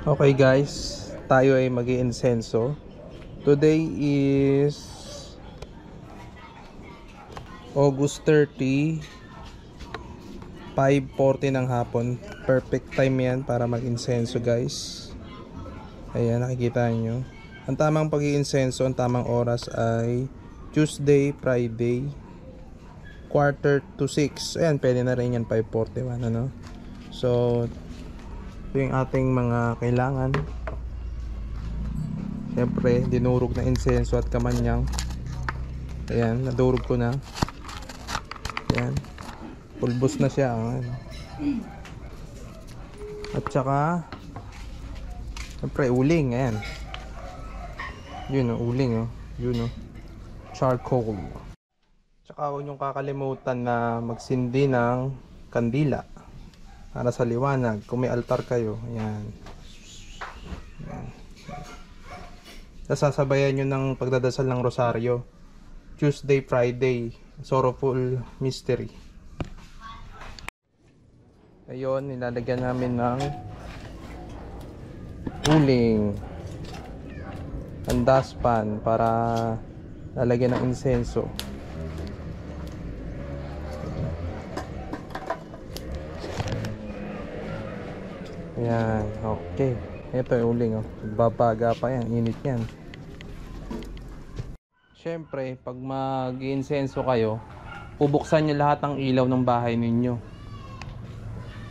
Okay guys, tayo ay mag-iinsenso. Today is August 30, 5:40 ng hapon. Perfect time yan para mag-insenso guys. Ayan, nakikita nyo. Ang tamang pag-iinsenso, ang tamang oras ay Tuesday, Friday, 5:45. Ayan, pwede na rin yan, 5:41 ano. So ito yung ating mga kailangan. Siyempre, dinurog na insenso at kamanyang. Ayan, nadurog ko na. Ayan, pulbos na siya. At saka siyempre, uling. Ayan, yun o, uling o. Yun o, charcoal. Tsaka huwag niyong kakalimutan na magsindi ng kandila para sa liwanag kung may altar kayo. Ayan. Ayan. Sasabayan nyo ng pagdadasal ng rosaryo Tuesday, Friday, Sorrowful Mystery. Ayun, nilalagyan namin ng uling, ang dustpan para lalagyan ng insenso. Ayan, okay. Ito yung uling, oh. Babaga pa yan, init yan. Siyempre, pag mag-iinsenso kayo, bubuksan nyo lahat ng ilaw ng bahay ninyo.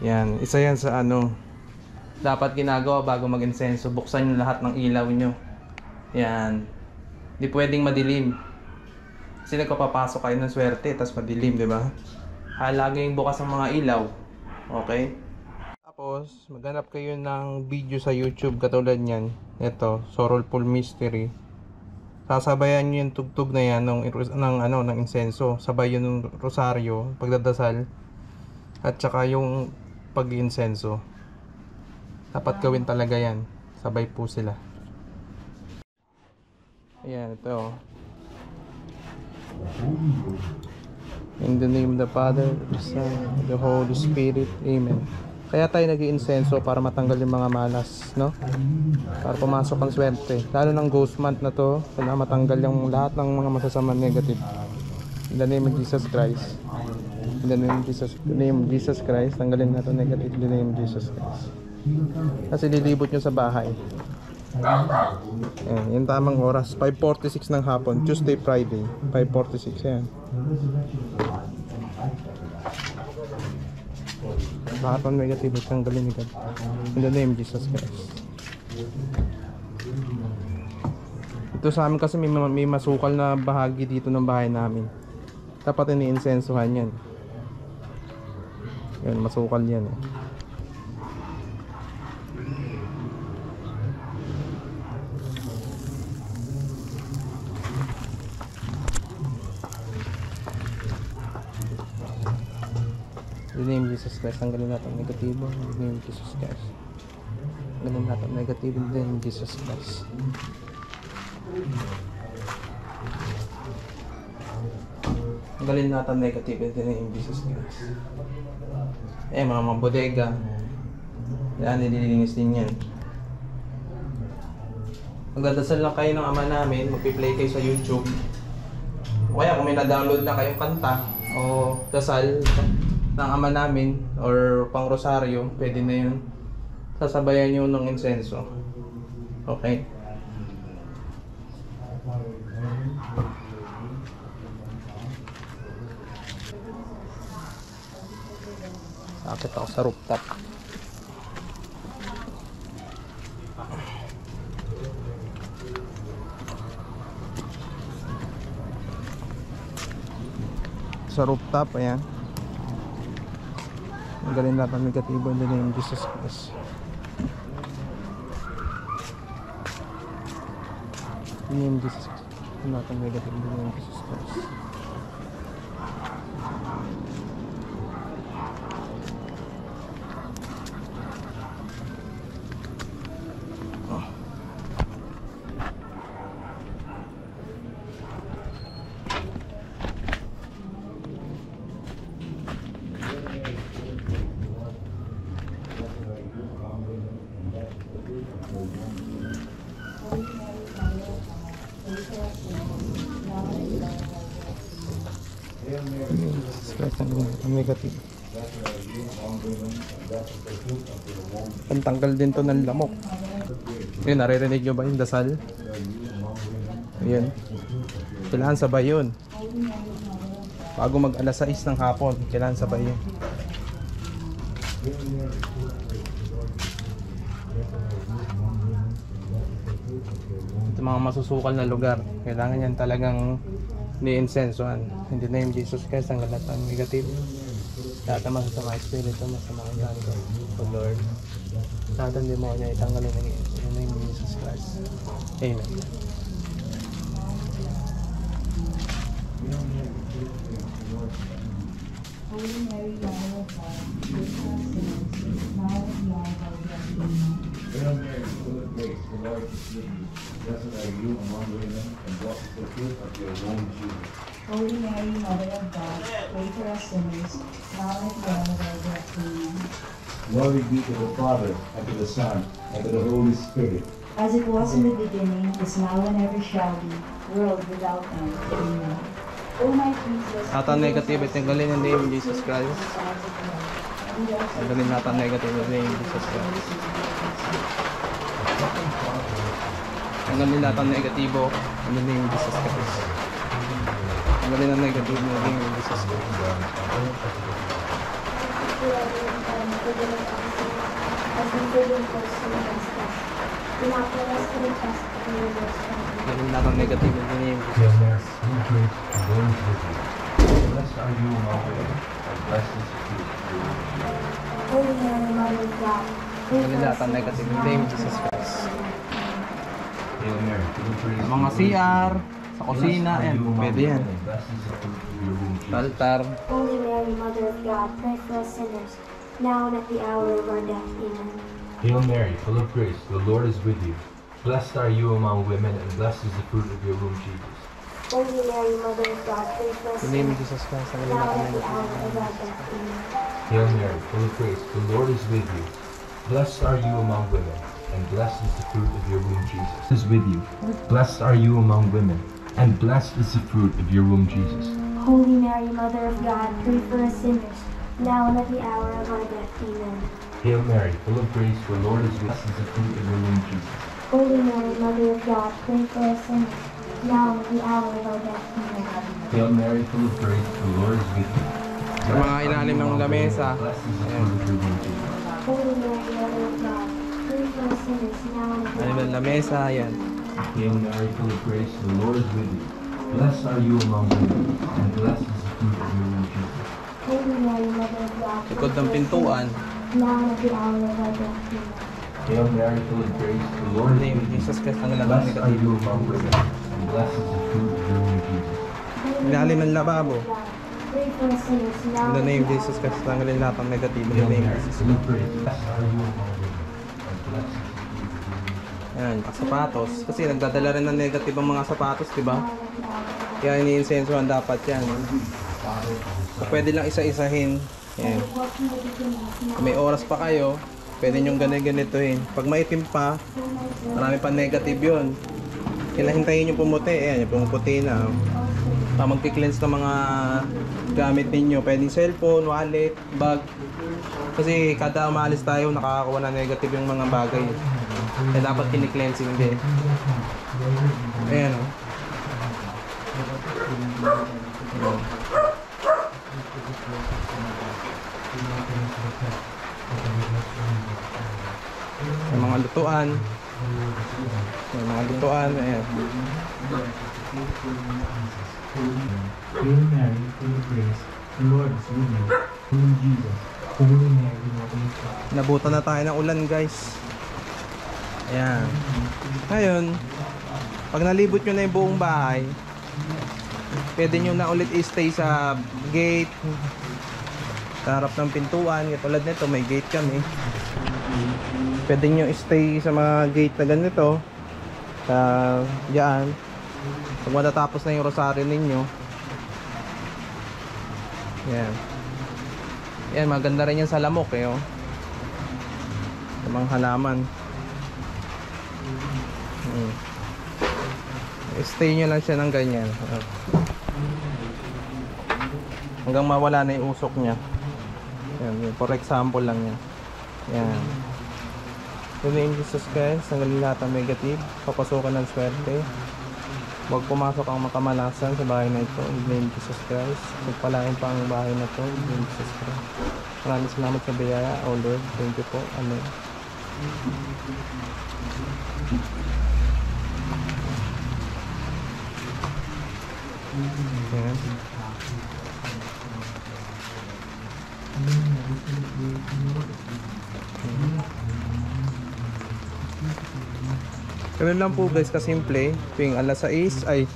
Yan, isa yan sa ano dapat ginagawa bago mag-insenso. Buksan nyo lahat ng ilaw nyo. Yan, hindi pwedeng madilim kasi nagpapapasok kayo ng swerte tapos madilim, di ba? Laging bukas ang mga ilaw. Okay? Tapos, maghanap kayo ng video sa YouTube katulad niyan. Ito, Sorrowful Mystery. Sasabayan niyo yung tugtog na yan ng insenso. Sabay yun ng rosaryo, pagdadasal, at saka yung pag-insenso. Dapat gawin talaga yan. Sabay po sila. Ayan, ito. In the name of the Father, the Son, the Holy Spirit. Amen. Kaya tayo nag-iinsenso para matanggal yung mga malas, no? Para pumasok ang swerte. Lalo ng ghost month na to, para matanggal yung lahat ng mga masasamang negative. In the name of Jesus Christ. In the name of Jesus Christ, tanggalin natin negative in the name of Jesus Christ. Kasi lilibot nyo sa bahay. Ayan, yung tamang oras, 5:46 ng hapon, Tuesday, Friday, 5:46, ayan. Lahat ng negative tanggalin agad in the name of Jesus Christ. Ito sa amin kasi may masukal na bahagi dito ng bahay namin. Dapat iniinsensohan yan. Yan, masukal yan eh. In the name of Jesus Christ, tanggalin natin ang negatibo. In the name of Jesus Christ, tanggalin natin ang negatibo. In the name of Jesus Christ. Tanggalin natin ang negative in the name of Jesus Christ. Mga bodega. Yan, nililinis din yan. Magdadasal lang kayo ng Ama namin, magpi-play kayo sa YouTube. O kaya kung may na-download na kayong kanta o dasal ng Ama namin or pang rosaryo, pwede na yun. Sasabayan nyo ng insenso. Okay? Akit ako sa rooftop. Sa rooftop, ayan. Magaling lahat ng negatibo in the name of Jesus Christ. In the name of Jesus Christ. Lahat ng negative in the name of Jesus Christ. Christ, ang negative. Pantanggal din to ng lamok. Yun, naririnig nyo ba yung dasal? Ayan. Kailangan sabay yun. Bago mag alas 6 ng hapon, kailangan sabay yun. Ito mga masusukal na lugar, kailangan yan talagang ni-insensoan. Hindi na yung Jesus Christ ang galatan negative. Lahat ng masasama espiritu, masama ang ganito. O Lord, lahat ng demonyo itanggalin ng name of Jesus Christ. Amen. Holy Mary, Mother of God, pray for us sinners, now and at the hour of our death. Amen. Hail Mary, full of grace, the Lord is with you. Blessed are you among women, and blessed is the fruit of your womb, Jesus. Holy Mary, Mother of God, pray for us sinners, now and at the hour of our death. Amen. Glory be to the Father, and to the Son, and to the Holy Spirit. As it was in the beginning, is now and ever shall be, world without end. Amen. O my Jesus, Lahat ng negative, tanggalin yung name of Jesus Christ. Tanggalin lahat ng negative yung name of Jesus Christ. Tanggalin lahat ng negatibo yung name of Jesus Christ. Tanggalin ang negative yung name of Jesus Christ. Tanggalin lahat ng negative yung name of Jesus Christ. Blessed are you among women, and blessed is the fruit of your womb, Jesus. Holy Mary, Mother of God, pray Tanggalin for lahat us ng negative yung name of Jesus Christ. Hail Mary, full of grace, Mga CR, sa kusina, yan, pwede yan. blessed is the fruit of your womb, Jesus. Altar. Holy Mary, Mother of God, pray for us sinners, now and at the hour of our death. Amen. Hail Mary, full of grace, the Lord is with you. Blessed are you among women, and blessed is the fruit of your womb, Jesus. Holy Mary, Mother of God, pray for us In the name of sinners, Jesus Christ, tanggalin now lahat and ng at the negative. hour of our death. Amen. Hail Mary, full of grace, the Lord is with you. Blessed are you among women, and blessed is the fruit of your womb, Jesus. Is with you. Blessed are you among women, and blessed is the fruit of your womb, Jesus. Holy Mary, Mother of God, pray for us sinners, now and at the hour of our death. Amen. Hail Mary, full of grace, the Lord is with you. Blessed is the fruit of your womb, Jesus. Holy Mary, Mother of God, pray for us sinners, now and at the hour of our death. Amen. Hail Mary, full of grace, the Lord is with you. Sa mga ilalim ng lamesa. Blessed is the fruit of your womb, Jesus. Holy Mary, Mother of God, pray for us sinners, now and at the Ilalim ng lamesa, yan. Hail Mary, full of grace, the Lord is with you. Blessed are you among women, and blessed is the fruit of your womb, Jesus. Holy Mary, Mother of God, pray Likod ng for us pintuan. sinners, now and at the hour of our death. Amen. Hail Mary, full of grace, the Lord In the is name of with you. Jesus Christ, tanggalin lahat ng Blessed are negative. you among women, and blessed is the fruit of your womb, Jesus. Ilalim ng lababo. Pray for us sinners, now In the and name at of the Jesus hour Christ, of our tanggalin lahat ng negative. In Hail the name of Mary, Jesus full of Christ. grace, blessed are you among women, and blessed is the fruit of your womb, Jesus. Yan, sapatos. Kasi nagdadala rin ng negative ang mga sapatos, di ba? Kaya iniinsensuhan dapat yan. So, pwede lang isa-isahin. Yan. Kung may oras pa kayo, pwede nyong ganito-ganitohin. Pag maitim pa, marami pa negative yun. Kailangan hintayin yung pumuti. Ayan, yung pumuputi na. Magki-cleanse ng mga gamit ninyo. Pwedeng cellphone, wallet, bag. Kasi kada umalis tayo, nakakakuha na negative yung mga bagay. Kaya dapat kini-cleansing din. Ayan o. Yung mga lutuan. Yung mga lutuan. Ayan. Hail Mary, full of grace, the Lord is with you. Holy Jesus, Holy Mary, Mother of God. Nabutan na tayo ng ulan, guys. Ayan. Ngayon, pag nalibot nyo na yung buong bahay, pwede nyo na ulit i-stay sa gate, sa harap ng pintuan. Katulad nito, may gate kami. Pwede nyo i-stay sa mga gate na ganito, sa diyan. Pag matatapos na yung rosaryo ninyo, yan. Yan, maganda rin yan sa lamok eh, oh. Sa mga halaman. Stay nyo lang siya ng ganyan. Hanggang mawala na yung usok niya. Yan, for example lang yan. Yan. In the name of Jesus Christ, tanggalin lahat ng negative, papasukan ng swerte. Huwag pumasok ang makamalasan sa bahay na ito. In the name of Jesus Christ, pagpalain pa ang bahay na ito. In the name of Jesus Christ. Maraming salamat sa biyaya, O Lord. Thank you po. Amen. Yan. Ganun lang po guys, kasimple. Tuwing alas 6 ay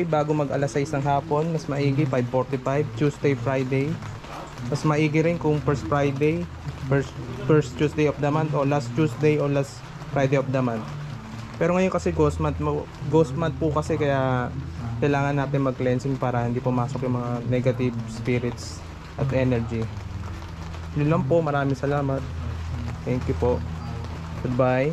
bago mag alas 6 ng hapon, mas maigi 5:45 Tuesday, Friday. Mas maigi rin kung first Friday, first Tuesday of the month, o last Tuesday o last Friday of the month. Pero ngayon kasi ghost month po kasi, kaya kailangan natin mag-cleansing para hindi pumasok yung mga negative spirits at energy. Yun lang po, maraming salamat. Thank you po. Goodbye.